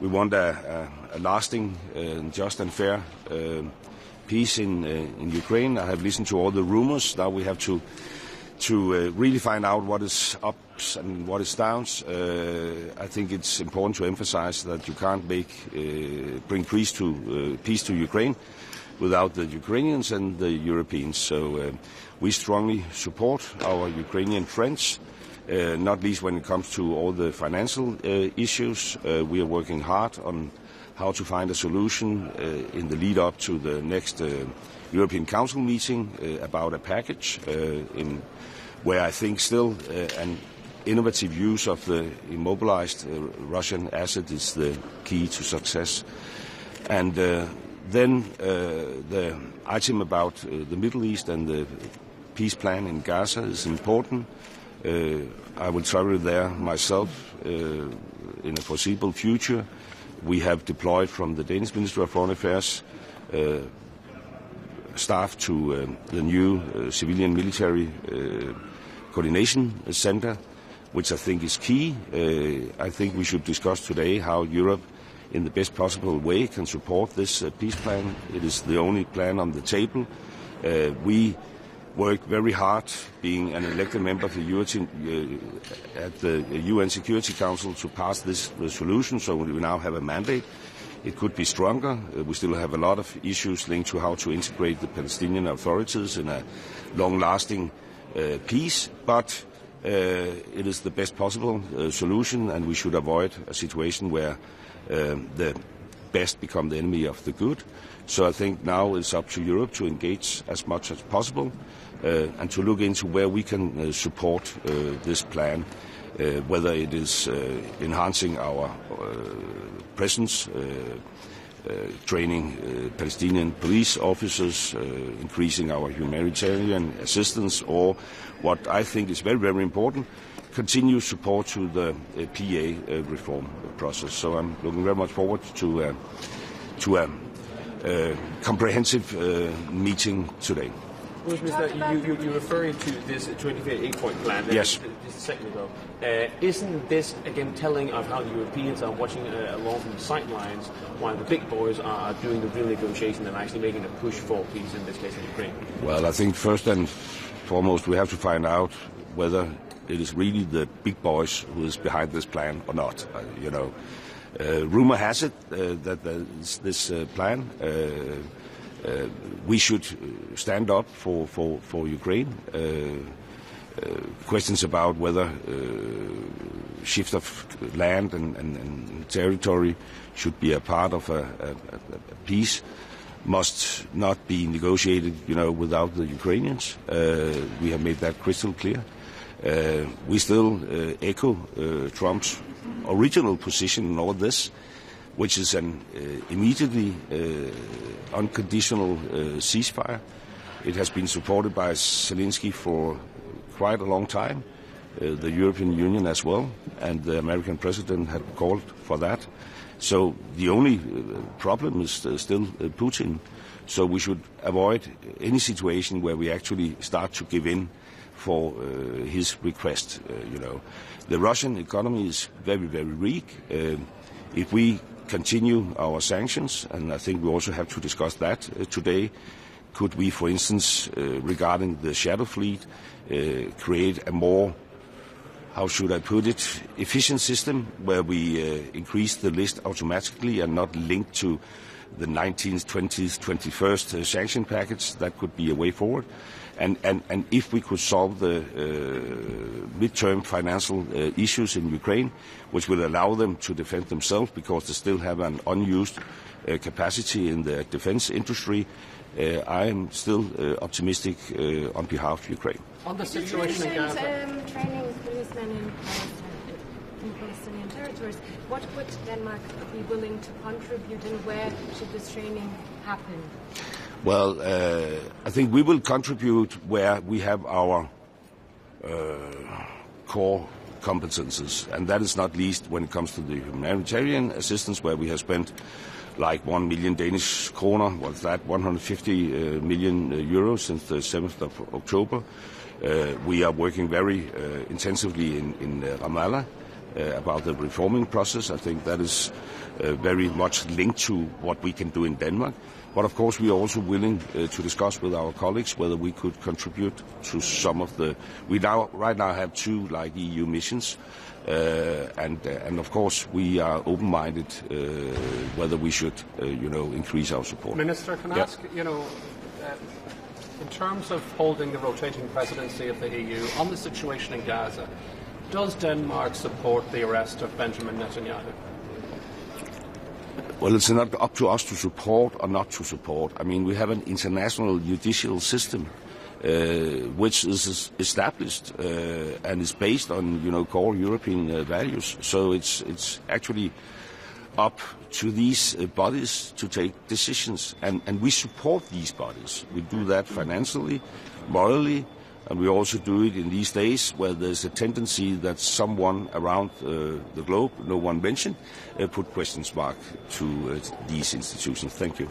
we want a lasting, just and fair peace in Ukraine. I have listened to all the rumors. Now we have to really find out what is ups and what is downs. I think it's important to emphasize that you can't bring peace to Ukraine without the Ukrainians and the Europeans. So we strongly support our Ukrainian friends, not least when it comes to all the financial issues. We are working hard on how to find a solution in the lead up to the next European Council meeting about a package where I think still an innovative use of the immobilized Russian asset is the key to success. And then the item about the Middle East and the peace plan in Gaza is important. I will travel there myself in a foreseeable future. We have deployed from the Danish Ministry of Foreign Affairs staff to the new civilian military coordination center, which I think is key. I think we should discuss today how Europe, in the best possible way, can support this peace plan. It is the only plan on the table. We worked very hard, being an elected member of at the UN Security Council, to pass this resolution, so we now have a mandate. It could be stronger. We still have a lot of issues linked to how to integrate the Palestinian authorities in a long-lasting peace, but it is the best possible solution, and we should avoid a situation where the best become the enemy of the good. So I think now it's up to Europe to engage as much as possible and to look into where we can support this plan, whether it is enhancing our presence, training Palestinian police officers, increasing our humanitarian assistance, or what I think is very, very important, continue support to the PA reform process. So I'm looking very much forward to a comprehensive meeting today. You're referring to this 28-point plan. Yes. Just a second ago. Isn't this, again, telling of how the Europeans are watching along from the sidelines while the big boys are doing the real negotiation and actually making a push for peace, in this case in Ukraine? Well, I think first and foremost we have to find out whether it is really the big boys who is behind this plan or not. Rumor has it that this plan. We should stand up for Ukraine. Questions about whether shift of land and territory should be a part of a peace must not be negotiated, without the Ukrainians. We have made that crystal clear. We still echo Trump's original position in all this, which is an immediately unconditional ceasefire. It has been supported by Zelensky for quite a long time, the European Union as well, and the American president had called for that. So the only problem is still Putin. So we should avoid any situation where we actually start to give in for his request. The Russian economy is very, very weak. If we continue our sanctions, and I think we also have to discuss that today, could we, for instance, regarding the shadow fleet, create a more, how should I put it, efficient system where we increase the list automatically and not linked to the 19th, 20th, 21st sanction package? That could be a way forward. And if we could solve the midterm financial issues in Ukraine, which will allow them to defend themselves because they still have an unused capacity in the defense industry, I am still optimistic on behalf of Ukraine. On the situation in Gaza, training policemen in Palestinian territories, what would Denmark be willing to contribute, and where should this training happen? Well, I think we will contribute where we have our core competences, and that is not least when it comes to the humanitarian assistance, where we have spent like 1 million Danish kroner, what's that, 150 million euros since the 7th of October. We are working very intensively in Ramallah about the reforming process. I think that is very much linked to what we can do in Denmark. But of course, we are also willing to discuss with our colleagues whether we could contribute to some of the. We right now have 2 EU missions, and of course we are open-minded whether we should, increase our support. Minister, can I ask, in terms of holding the rotating presidency of the EU on the situation in Gaza, does Denmark support the arrest of Benjamin Netanyahu? Well, it's not up to us to support or not to support. I mean, we have an international judicial system which is established and is based on, core European values. So it's actually up to these bodies to take decisions, and we support these bodies. We do that financially, morally, and we also do it in these days where there's a tendency that someone around the globe, no one mentioned, put questions mark to these institutions. Thank you.